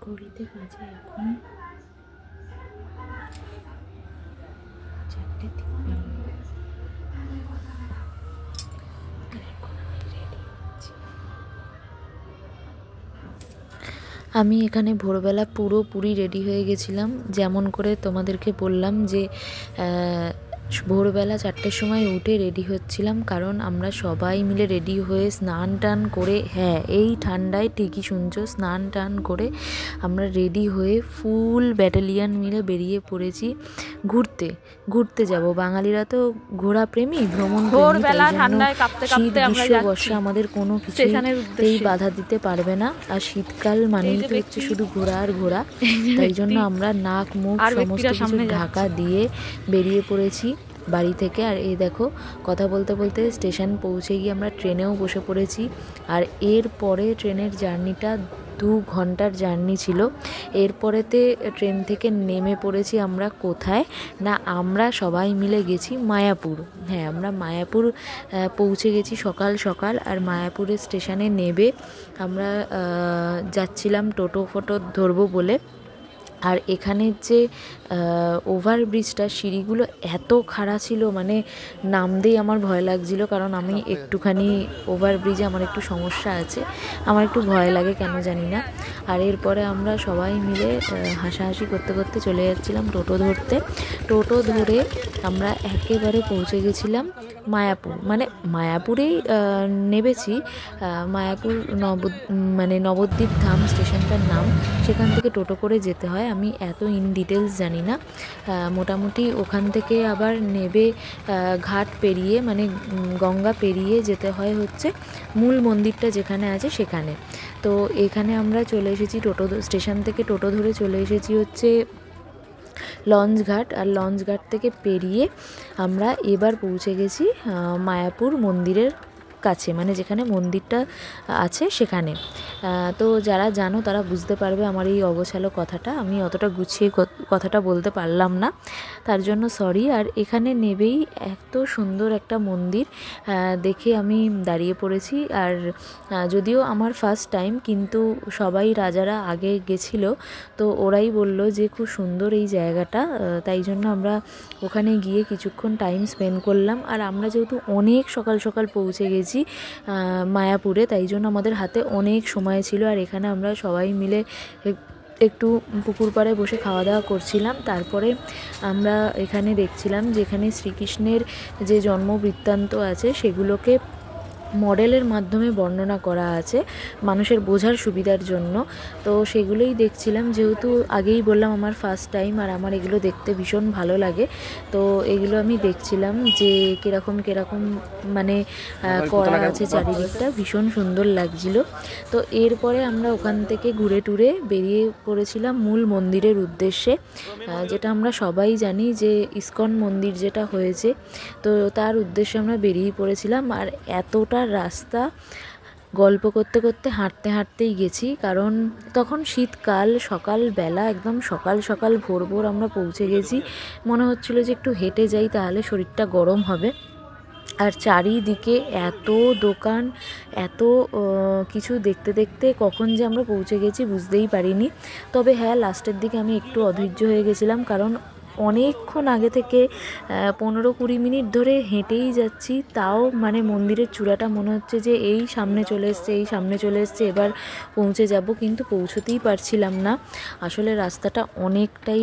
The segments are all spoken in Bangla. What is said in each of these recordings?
ঘড়িতে বাজে এখন 4:53। আমি এখানে ভোরবেলা পুরোপুরি রেডি হয়ে গেছিলাম, যেমন করে তোমাদেরকে বললাম যে ভোরবেলা 4টের সময় উঠে রেডি হচ্ছিলাম, কারণ আমরা সবাই মিলে রেডি হয়ে স্নান টান করে, হ্যাঁ এই ঠান্ডায় ঠিকই শুনছো, স্নান টান করে আমরা রেডি হয়ে ফুল ব্যাটালিয়ান মিলে বেরিয়ে পড়েছি ঘুরতে যাব। বাঙালিরা তো ঘোরা প্রেমী, ভ্রমণ প্রেমী, শীত গ্রীষ্ম বর্ষা আমাদের কোনো কিছুই বাধা দিতে পারবে না। আর শীতকাল মানেই তো হচ্ছে শুধু ঘোরা আর ঘোরা, তাই জন্য আমরা নাক মুখ সমস্ত কিছু ঢাকা দিয়ে বেরিয়ে পড়েছি বাড়ি থেকে। আর এই দেখো, কথা বলতে বলতে স্টেশন পৌঁছে গিয়ে আমরা ট্রেনেও বসে পড়েছি। আর এরপরে ট্রেনের জার্নিটা 2 ঘন্টার জার্নি ছিল। এরপরেতে ট্রেন থেকে নেমে পড়েছি আমরা কোথায় না, আমরা সবাই মিলে গেছি মায়াপুর। হ্যাঁ, আমরা মায়াপুর পৌঁছে গেছি সকাল সকাল। আর মায়াপুরের স্টেশনে নেবে আমরা যাচ্ছিলাম টোটো ফটো ধরবো বলে। আর এখানের যে ওভারব্রিজটা, সিঁড়িগুলো এত খাড়া ছিল, মানে নামতেই আমার ভয় লাগছিল, কারণ আমি একটুখানি ওভারব্রিজে আমার একটু সমস্যা আছে, আমার একটু ভয় লাগে কেন জানি না। আর এরপরে আমরা সবাই মিলে হাসাহাসি করতে করতে চলে যাচ্ছিলাম টোটো ধরতে। টোটো ধরে আমরা একেবারে পৌঁছে গেছিলাম মায়াপুর, মানে মায়াপুরেই নেমেছি। মায়াপুর নবদ্বীপ ধাম স্টেশনটার নাম। সেখান থেকে টোটো করে যেতে হয়, আমি এত ইন ডিটেলস জানি না। মোটামুটি ওখান থেকে আবার নেবে ঘাট পেরিয়ে, মানে গঙ্গা পেরিয়ে যেতে হয় হচ্ছে মূল মন্দিরটা যেখানে আছে সেখানে। তো এখানে আমরা চলে এসেছি স্টেশন থেকে টোটো ধরে চলে এসেছি হচ্ছে লঞ্চ ঘাট। আর লঞ্চ ঘাট থেকে পেরিয়ে আমরা এবার পৌঁছে গেছি মায়াপুর মন্দিরের কাছে, মানে যেখানে মন্দিরটা আছে সেখানে। তো যারা জানো তারা বুঝতে পারবে আমার এই অগোছালো কথাটা, আমি অতটা গুছিয়ে কথাটা বলতে পারলাম না, তার জন্য সরি। আর এখানে নেবেই এত সুন্দর একটা মন্দির দেখে আমি দাঁড়িয়ে পড়েছি। আর যদিও আমার ফার্স্ট টাইম, কিন্তু সবাই রাজারা আগে গেছিলো, তো ওরাই বলল যে খুব সুন্দর এই জায়গাটা, তাই জন্য আমরা ওখানে গিয়ে কিছুক্ষণ টাইম স্পেন্ড করলাম। আর আমরা যেহেতু অনেক সকাল সকাল পৌঁছে গেছি মায়াপুরে, তাই জন্য আমাদের হাতে অনেক সময় ছিল। আর এখানে আমরা সবাই মিলে একটু পুকুর পাড়ে বসে খাওয়া দাওয়া করছিলাম। তারপরে আমরা এখানে দেখছিলাম যে এখানে শ্রীকৃষ্ণের যে জন্ম বৃত্তান্ত আছে সেগুলোকে মডেলের মাধ্যমে বর্ণনা করা আছে মানুষের বোঝার সুবিধার জন্য। তো সেগুলোই দেখছিলাম, যেহেতু আগেই বললাম আমার ফার্স্ট টাইম, আর আমার এগুলো দেখতে ভীষণ ভালো লাগে। তো এগুলো আমি দেখছিলাম যে কীরকম মানে করা আছে, চারিদিকটা ভীষণ সুন্দর লাগছিল। তো এরপরে আমরা ওখান থেকে ঘুরে টুরে বেরিয়ে পড়েছিলাম মূল মন্দিরের উদ্দেশ্যে, যেটা আমরা সবাই জানি যে ইসকন মন্দির যেটা হয়েছে, তো তার উদ্দেশ্যে আমরা বেরিয়ে পড়েছিলাম। আর এতটা রাস্তা গল্প করতে করতে হাঁটতে হাঁটতেই গেছি, কারণ তখন শীতকাল, সকালবেলা একদম সকাল সকাল ভোর ভোর আমরা পৌঁছে গেছি। মনে হচ্ছিল যে একটু হেঁটে যাই তাহলে শরীরটা গরম হবে। আর চারিদিকে এত দোকান, এত কিছু দেখতে দেখতে কখন যে আমরা পৌঁছে গেছি বুঝতেই পারিনি। তবে হ্যাঁ, লাস্টের দিকে আমি একটু অধৈর্য হয়ে গেছিলাম, কারণ অনেকক্ষণ আগে থেকে 15-20 মিনিট ধরে হেঁটেই যাচ্ছি, তাও মানে মন্দিরের চূড়াটা মনে হচ্ছে যে এই সামনে চলে এসছে, এবার পৌঁছে যাব, কিন্তু পৌঁছতেই পারছিলাম না। আসলে রাস্তাটা অনেকটাই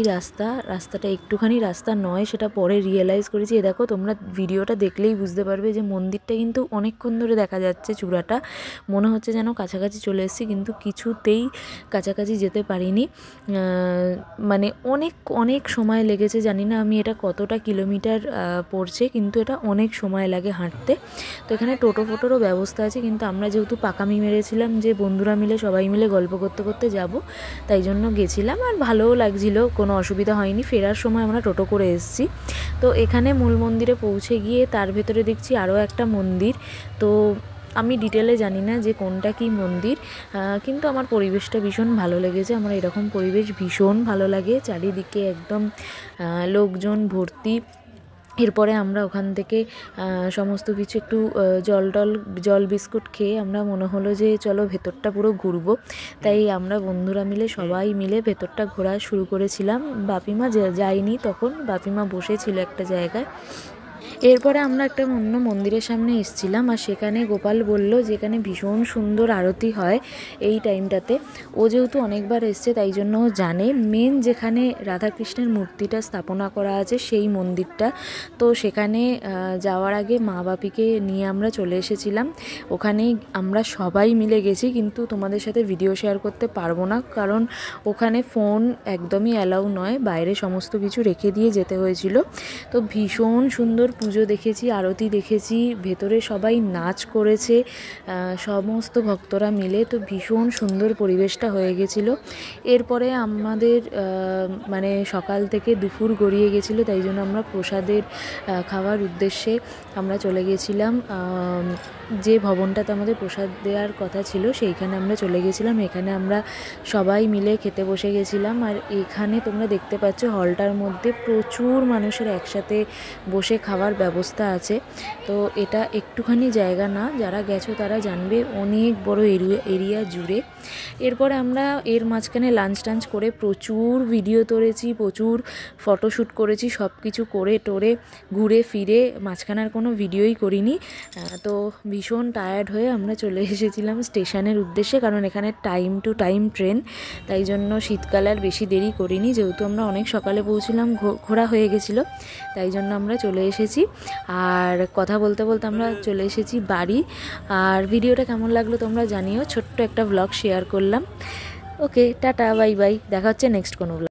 রাস্তাটা একটুখানি রাস্তা নয়, সেটা পরে রিয়েলাইজ করেছি। দেখো, তোমরা ভিডিওটা দেখলেই বুঝতে পারবে যে মন্দিরটা কিন্তু অনেকক্ষণ ধরে দেখা যাচ্ছে, চূড়াটা মনে হচ্ছে যেন কাছাকাছি চলে এসেছি, কিন্তু কিছুতেই কাছাকাছি যেতে পারিনি। মানে অনেক সময় লেগেছে, জানি না আমি এটা কতটা কিলোমিটার পড়ছে, কিন্তু এটা অনেক সময় লাগে হাঁটতে। তো এখানে টোটো ফোটোরও ব্যবস্থা আছে, কিন্তু আমরা যেহেতু পাকামি মেরেছিলাম যে বন্ধুরা মিলে সবাই মিলে গল্প করতে করতে যাব, তাই জন্য গেছিলাম। আর ভালোও লাগছিল, কোনো অসুবিধা হয়নি। ফেরার সময় আমরা টোটো করে এসেছি। তো এখানে মূল মন্দিরে পৌঁছে গিয়ে তার ভেতরে দেখছি আরও একটা মন্দির। তো আমি ডিটেলে জানি না যে কোনটা কি মন্দির, কিন্তু আমার পরিবেশটা ভীষণ ভালো লেগেছে। আমার এরকম পরিবেশ ভীষণ ভালো লাগে, চারিদিকে একদম লোকজন ভর্তি, এরপরে আমরা ওখান থেকে সমস্ত কিছু একটু জল বিস্কুট খেয়ে আমরা মনে হলো যে চলো ভেতরটা পুরো ঘুরবো। তাই আমরা বন্ধুরা মিলে সবাই মিলে ভেতরটা ঘোরা শুরু করেছিলাম। বাপিমা যায়নি, তখন বাপিমা বসেছিল একটা জায়গায়। এরপরে আমরা একটা অন্য মন্দিরের সামনে এসেছিলাম, আর সেখানে গোপাল বলল যে এখানে ভীষণ সুন্দর আরতি হয় এই টাইমটাতে। ও যেহেতু অনেকবার এসছে তাই জন্য ও জানে মেন যেখানে রাধাকৃষ্ণের মূর্তিটা স্থাপনা করা আছে সেই মন্দিরটা। তো সেখানে যাওয়ার আগে মা বাপিকে নিয়ে আমরা চলে এসেছিলাম। ওখানে আমরা সবাই মিলে গেছি, কিন্তু তোমাদের সাথে ভিডিও শেয়ার করতে পারবো না, কারণ ওখানে ফোন একদমই অ্যালাউ নয়, বাইরে সমস্ত কিছু রেখে দিয়ে যেতে হয়েছিল। তো ভীষণ সুন্দর পুজো দেখেছি, আরতি দেখেছি, ভেতরে সবাই নাচ করেছে সমস্ত ভক্তরা মিলে। তো ভীষণ সুন্দর পরিবেশটা হয়ে গেছিলো। এরপরে আমাদের মানে সকাল থেকে দুপুর গড়িয়ে গেছিলো, তাই জন্য আমরা প্রসাদের খাওয়ার উদ্দেশ্যে আমরা চলে গেছিলাম। যে ভবনটাতে আমাদের প্রসাদ দেওয়ার কথা ছিল সেইখানে আমরা চলে গেছিলাম। এখানে আমরা সবাই মিলে খেতে বসে গেছিলাম। আর এখানে তোমরা দেখতে পাচ্ছ হলটার মধ্যে প্রচুর মানুষের একসাথে বসে খাওয়ার ব্যবস্থা আছে। তো এটা একটুখানি জায়গা না, যারা গেছো তারা জানবে, অনেক বড় এরিয়া জুড়ে। এরপরে আমরা এর মাঝখানে লাঞ্চ টাঞ্চ করে প্রচুর ভিডিও তুলেছি, প্রচুর ফটোশ্যুট করেছি, সব কিছু করে টোরে ঘুরে ফিরে মাঝখানে আর কোনো ভিডিওই করিনি। তো ভীষণ টায়ার্ড হয়ে আমরা চলে এসেছিলাম স্টেশনের উদ্দেশ্যে, কারণ এখানে টাইম টু টাইম ট্রেন, তাই জন্য শীতকালে আর বেশি দেরি করিনি। যেহেতু আমরা অনেক সকালে পৌঁছলাম, ঘোরা হয়ে গেছিলো, তাই জন্য আমরা চলে এসেছি। আর কথা বলতে বলতে আমরা চলে এসেছি বাড়ি। আর ভিডিওটা কেমন লাগলো তোমরা জানিও, ছোট্ট একটা ব্লগ শেয়ার করলাম। ওকে, টাটা, বাই বাই, দেখা হচ্ছে নেক্সট কোনো ব্লগ।